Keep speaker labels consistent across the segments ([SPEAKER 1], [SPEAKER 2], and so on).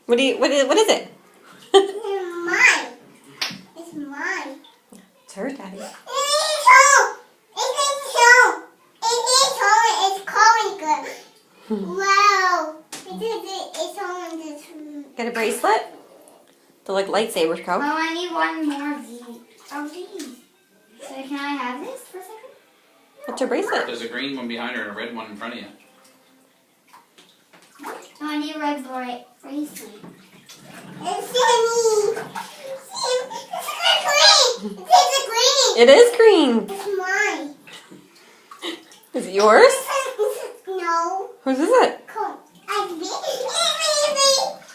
[SPEAKER 1] What is it?
[SPEAKER 2] It's mine. It's mine.
[SPEAKER 1] It's hers, Daddy.
[SPEAKER 2] It is home. It is home. It is home. It's calling good. Wow. It's home. It's
[SPEAKER 1] Get a bracelet? They're like lightsabers,
[SPEAKER 3] Oh,
[SPEAKER 1] Co.
[SPEAKER 3] I need one more of these. So can I have this for a second?
[SPEAKER 1] What's your bracelet?
[SPEAKER 4] There's a green one behind her and a red one in front of you.
[SPEAKER 3] No, I need a red bracelet.
[SPEAKER 2] It's Sammy. It's green. It's green.
[SPEAKER 1] It is green.
[SPEAKER 2] It's mine.
[SPEAKER 1] Is it yours?
[SPEAKER 2] No.
[SPEAKER 1] Whose is it?
[SPEAKER 2] Come. It's baby.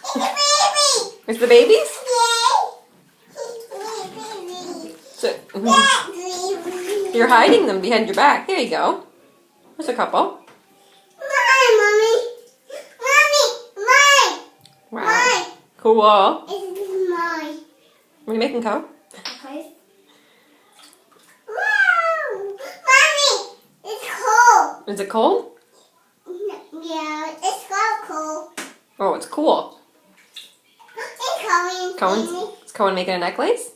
[SPEAKER 2] It's baby.
[SPEAKER 1] It's the baby's?
[SPEAKER 2] Yay.
[SPEAKER 1] So,
[SPEAKER 2] Baby.
[SPEAKER 1] you're hiding them behind your back. There you go. There's a couple.
[SPEAKER 2] Mine, Mommy. Mommy. Mine.
[SPEAKER 1] Wow.
[SPEAKER 2] Mine.
[SPEAKER 1] Cool.
[SPEAKER 2] It's mine.
[SPEAKER 1] What are you making, Co?
[SPEAKER 3] Okay.
[SPEAKER 2] Wow. Mommy. It's cold.
[SPEAKER 1] Is it cold?
[SPEAKER 2] Yeah, it's so cool.
[SPEAKER 1] Oh, it's cool.
[SPEAKER 2] It's coming.
[SPEAKER 1] Is Cohen making a necklace?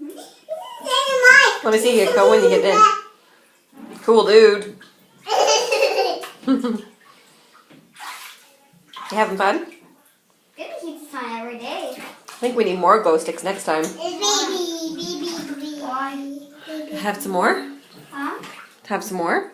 [SPEAKER 2] It's
[SPEAKER 1] Let me see you, Co, when you get in. Cool dude.
[SPEAKER 2] mine.
[SPEAKER 1] You having fun?
[SPEAKER 3] Good to keep this on every day.
[SPEAKER 1] I think we need more glow sticks next time.
[SPEAKER 2] It's baby.
[SPEAKER 3] Why?
[SPEAKER 1] Have some more?
[SPEAKER 3] Huh?
[SPEAKER 1] Have some more?